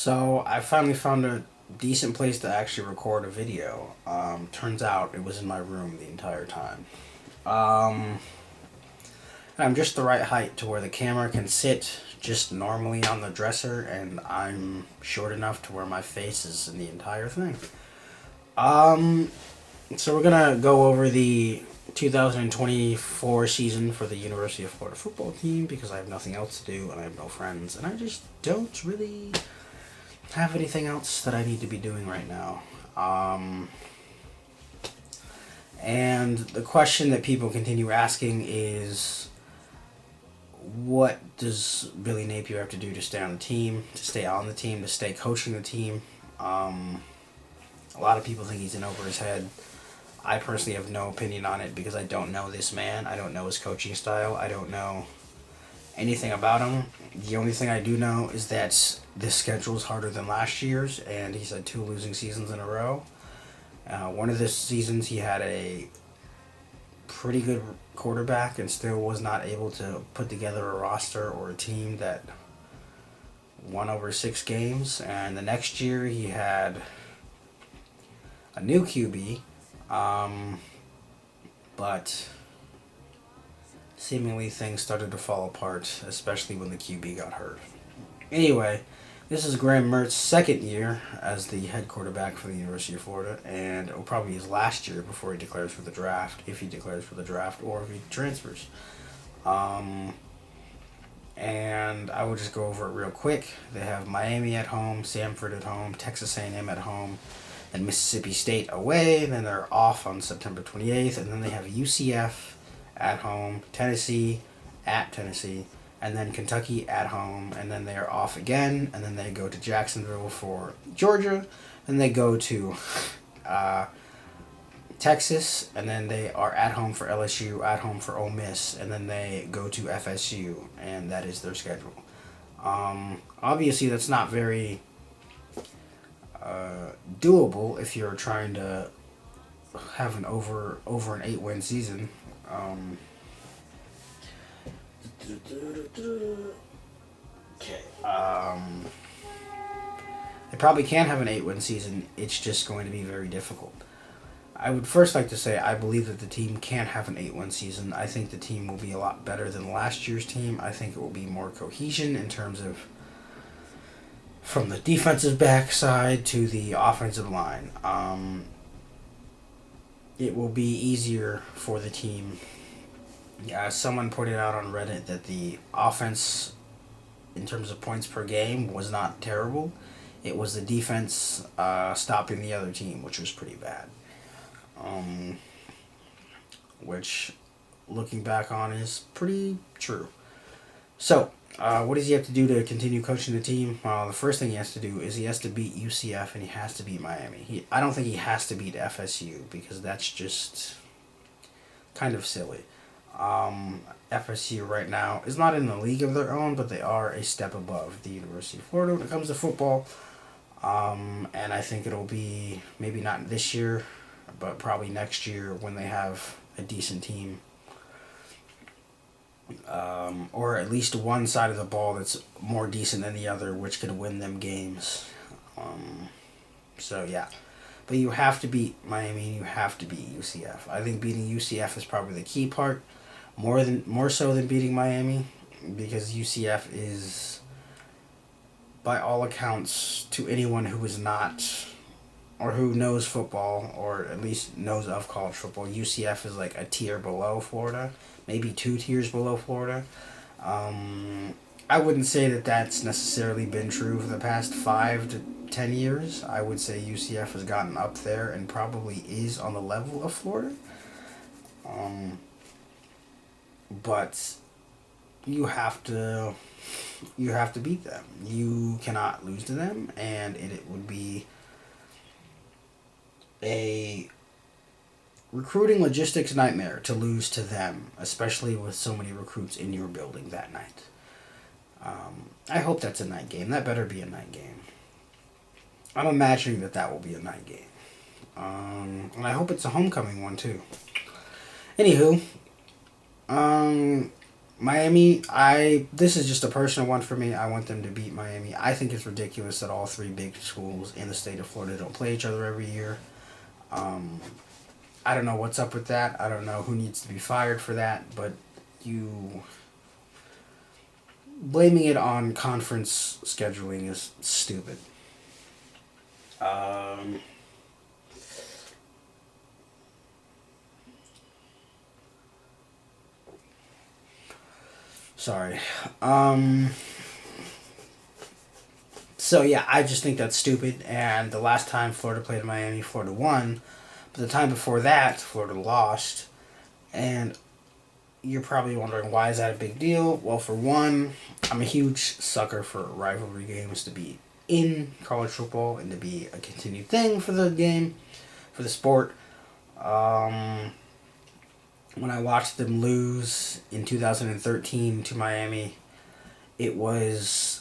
So I finally found a decent place to actually record a video. Turns out it was in my room the entire time. Um, I'm just the right height to where the camera can sit just normally on the dresser, and I'm short enough to where my face is in the entire thing. Um, so we're gonna go over the 2024 season for the University of Florida football team because I have nothing else to do and I have no friends, and I just don't really have anything else that I need to be doing right now. And the question that people continue asking is, what does Billy Napier have to do to stay on the team, to stay on the team, to stay coaching the team? A lot of people think he's in over his head. I personally have no opinion on it because I don't know this man. I don't know his coaching style. I don't know anything about him. The only thing I do know is that this schedule is harder than last year's, and he's had two losing seasons in a row. One of the seasons he had a pretty good quarterback and still was not able to put together a roster or a team that won over 6 games. And the next year he had a new QB, but seemingly things started to fall apart, especially when the QB got hurt. Anyway, this is Graham Mertz's second year as the head quarterback for the University of Florida, and it will probably his last year before he declares for the draft, if he declares for the draft, or if he transfers. And I will just go over it real quick. They have Miami at home, Samford at home, Texas A&M at home, and Mississippi State away. And then they're off on September 28th, and then they have UCF at home, Tennessee at Tennessee, and then Kentucky at home, and then they are off again, and then they go to Jacksonville for Georgia, and they go to Texas, and then they are at home for LSU, at home for Ole Miss, and then they go to FSU, and that is their schedule. Obviously, that's not very doable if you're trying to have an over an 8-win season. Okay. They probably can have an 8-win season. It's just going to be very difficult. I would first like to say I believe that the team can have an 8-win season. I think the team will be a lot better than last year's team. I think it will be more cohesion in terms of from the defensive backside to the offensive line. It will be easier for the team. Yeah, someone pointed out on Reddit that the offense, in terms of points per game, was not terrible. It was the defense stopping the other team, which was pretty bad. Which, looking back on, is pretty true. So, what does he have to do to continue coaching the team? Well, the first thing he has to do is he has to beat UCF and he has to beat Miami. I don't think he has to beat FSU because that's just kind of silly. FSU right now is not in a league of their own, but they are a step above the University of Florida when it comes to football. And I think it'll be maybe not this year, but probably next year when they have a decent team. Or at least one side of the ball that's more decent than the other, which could win them games. So yeah. But you have to beat Miami and you have to beat UCF. I think beating UCF is probably the key part, more so than beating Miami, because UCF is, by all accounts, to anyone who is not or who knows football or at least knows of college football, UCF is like a tier below Florida, maybe 2 tiers below Florida. I wouldn't say that that's necessarily been true for the past 5 to 10 years. I would say UCF has gotten up there and probably is on the level of Florida. But you have to beat them. You cannot lose to them, and it would be a recruiting logistics nightmare to lose to them, especially with so many recruits in your building that night. I hope that's a night game. That better be a night game. I'm imagining that will be a night game. And I hope it's a homecoming one too. Anywho, Miami, this is just a personal one for me. I want them to beat Miami. I think it's ridiculous that all three big schools in the state of Florida don't play each other every year. Um, I don't know what's up with that. I don't know who needs to be fired for that, but you blaming it on conference scheduling is stupid. Um, sorry. Um, so yeah, I just think that's stupid. And the last time Florida played Miami, Florida won. But the time before that, Florida lost. And you're probably wondering, why is that a big deal? Well, for one, I'm a huge sucker for rivalry games to be in college football and to be a continued thing for the game, for the sport. Um, when I watched them lose in 2013 to Miami, it was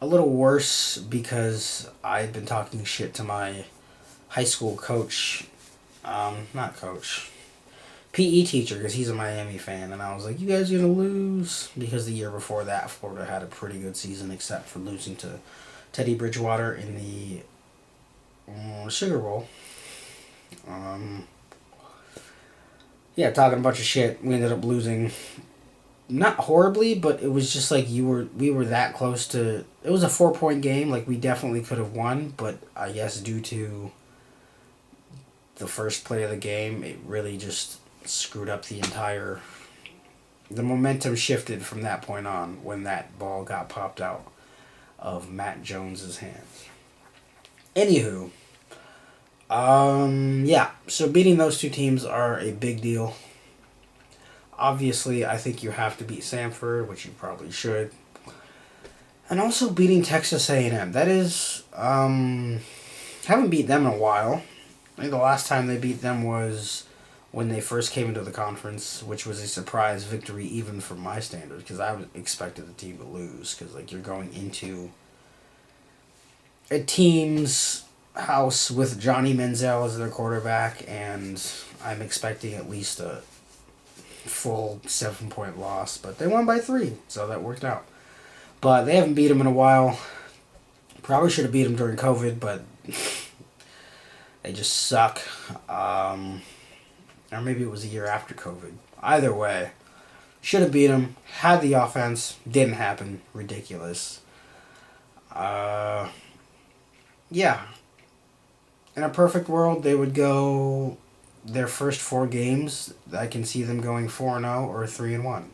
a little worse because I had been talking shit to my high school coach, not coach, PE teacher, because he's a Miami fan, and I was like, "You guys are gonna lose," because the year before that, Florida had a pretty good season, except for losing to Teddy Bridgewater in the Sugar Bowl. Um, yeah, talking a bunch of shit. We ended up losing, not horribly, but it was just like we were that close to. It was a 4 point game. Like we definitely could have won, but I guess due to the first play of the game, it really just screwed up the entire. The momentum shifted from that point on when that ball got popped out of Matt Jones's hands. Anywho, yeah. So beating those two teams are a big deal. Obviously, I think you have to beat Samford, which you probably should, and also beating Texas A&M. That is, haven't beat them in a while. I think the last time they beat them was when they first came into the conference, which was a surprise victory even for my standards, because I expected the team to lose, because like you're going into a team's house with Johnny Manziel as their quarterback, and I'm expecting at least a full 7 point loss, but they won by 3, so that worked out. But they haven't beat them in a while. Probably should have beat them during COVID, but they just suck. Or maybe it was a year after COVID. Either way, should have beat them. Had the offense, didn't happen. Ridiculous. Yeah. In a perfect world, they would go their first 4 games. I can see them going 4-0 or 3-1.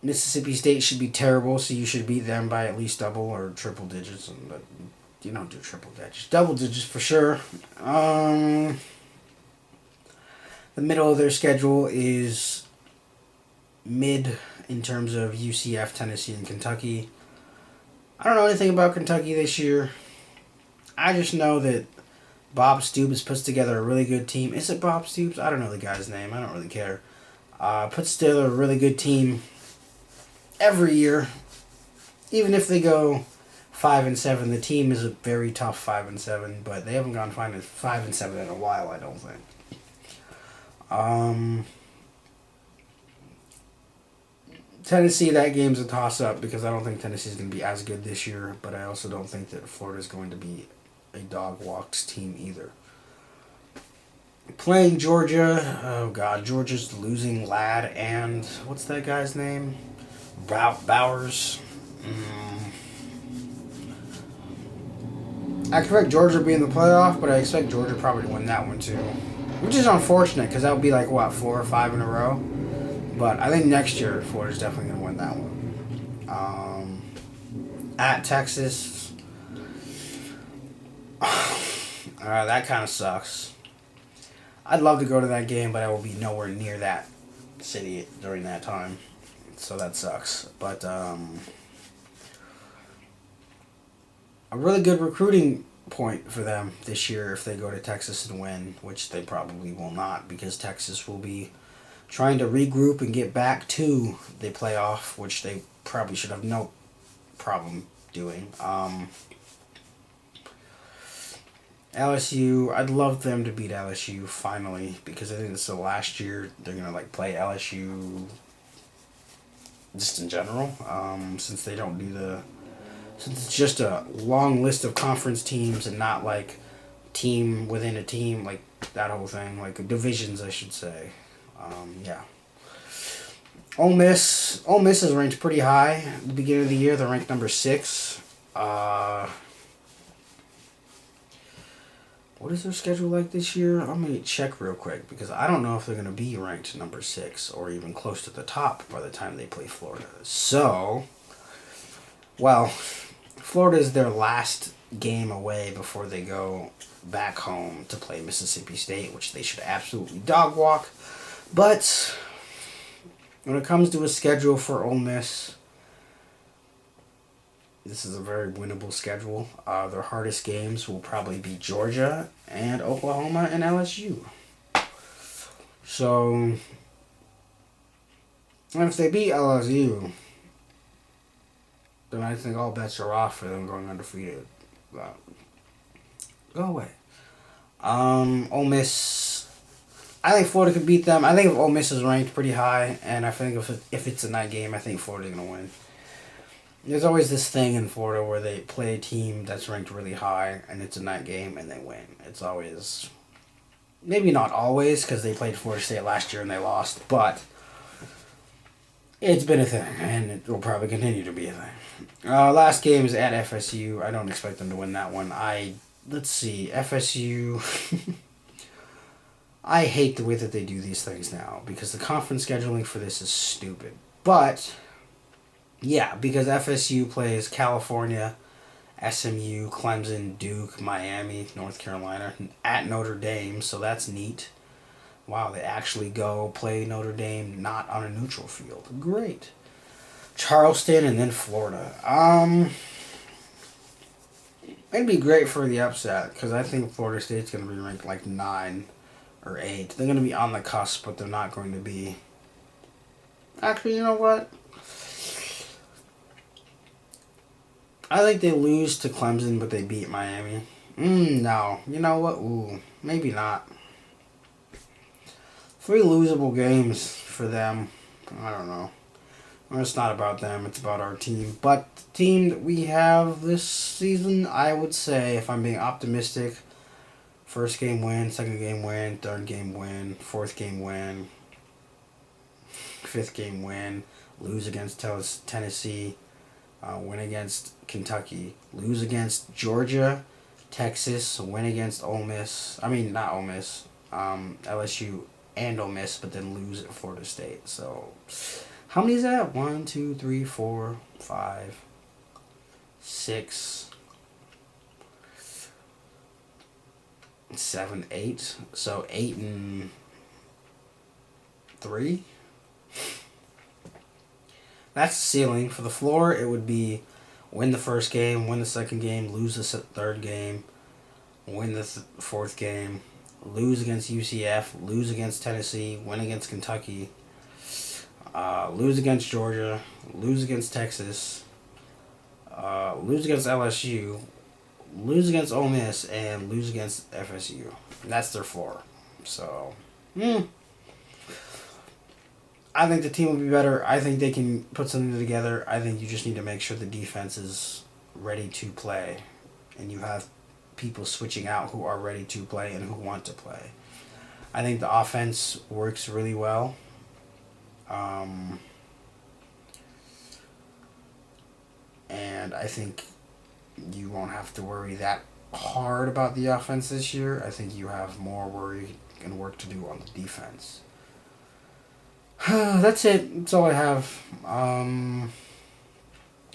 Mississippi State should be terrible, so you should beat them by at least double or triple digits. But you don't do triple digits, double digits for sure. The middle of their schedule is mid in terms of UCF, Tennessee, and Kentucky. I don't know anything about Kentucky this year. I just know that Bob Stoops puts together a really good team. Is it Bob Stoops? I don't know the guy's name. I don't really care. Puts together a really good team every year. Even if they go 5-7, the team is a very tough 5-7, but they haven't gone 5-7 in a while, I don't think. Tennessee, that game's a toss-up because I don't think Tennessee's going to be as good this year, but I also don't think that Florida's going to be a dog walks team either. Playing Georgia, oh god, Georgia's losing Ladd and what's that guy's name? Bowers. I expect Georgia to be in the playoff, but I expect Georgia probably to win that one too. Which is unfortunate because that would be like, what, 4 or 5 in a row? But I think next year Florida's definitely going to win that one. At Texas, that kind of sucks. I'd love to go to that game, but I will be nowhere near that city during that time. So that sucks. But a really good recruiting point for them this year if they go to Texas and win, which they probably will not because Texas will be trying to regroup and get back to the playoff, which they probably should have no problem doing. LSU, I'd love them to beat LSU finally because I think this is the last year they're gonna like play LSU just in general. Since they don't do the since it's just a long list of conference teams and not like team within a team, like that whole thing, like divisions, I should say. Yeah. Ole Miss is ranked pretty high. At the beginning of the year, they're ranked number 6. What is their schedule like this year? I'm going to check real quick because I don't know if they're going to be ranked number 6 or even close to the top by the time they play Florida. So, well, Florida is their last game away before they go back home to play Mississippi State, which they should absolutely dog walk. But when it comes to a schedule for Ole Miss, this is a very winnable schedule. Their hardest games will probably be Georgia and Oklahoma and LSU. So, and if they beat LSU, then I think all bets are off for them going undefeated. Go away. Ole Miss, I think Florida could beat them. I think if Ole Miss is ranked pretty high, and I think if it's a night game, I think Florida's going to win. There's always this thing in Florida where they play a team that's ranked really high, and it's a night game, and they win. It's always, maybe not always, because they played Florida State last year and they lost, but it's been a thing, and it will probably continue to be a thing. Last game is at FSU. I don't expect them to win that one. Let's see, FSU. I hate the way that they do these things now because the conference scheduling for this is stupid. But yeah, because FSU plays California, SMU, Clemson, Duke, Miami, North Carolina, at Notre Dame, so that's neat. Wow, they actually go play Notre Dame not on a neutral field. Great. Charleston and then Florida. It'd be great for the upset because I think Florida State's going to be ranked like 9 or 8. They're going to be on the cusp, but they're not going to be. Actually, you know what? I think they lose to Clemson, but they beat Miami. No. You know what? Ooh, maybe not. 3 losable games for them. I don't know. Well, it's not about them. It's about our team. But the team that we have this season, I would say, if I'm being optimistic, first game win, second game win, third game win, fourth game win, fifth game win, lose against Tennessee, win against Kentucky, lose against Georgia, Texas, win against Ole Miss. I mean, not Ole Miss, LSU and Ole Miss, but then lose at Florida State. So, how many is that? 1, 2, 3, 4, 5, 6, 7, 8. So 8 and 3. That's the ceiling. For the floor, it would be win the first game, win the second game, lose the third game, win the fourth game, lose against UCF, lose against Tennessee, win against Kentucky, lose against Georgia, lose against Texas, lose against LSU, lose against Ole Miss, and lose against FSU. And that's their floor. So, I think the team will be better. I think they can put something together. I think you just need to make sure the defense is ready to play. And you have people switching out who are ready to play and who want to play. I think the offense works really well. And I think you won't have to worry that hard about the offense this year. I think you have more worry and work to do on the defense. That's it. That's all I have. I'm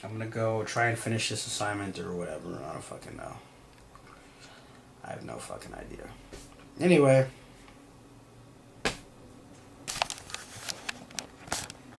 gonna go try and finish this assignment or whatever. I don't fucking know. I have no fucking idea. Anyway.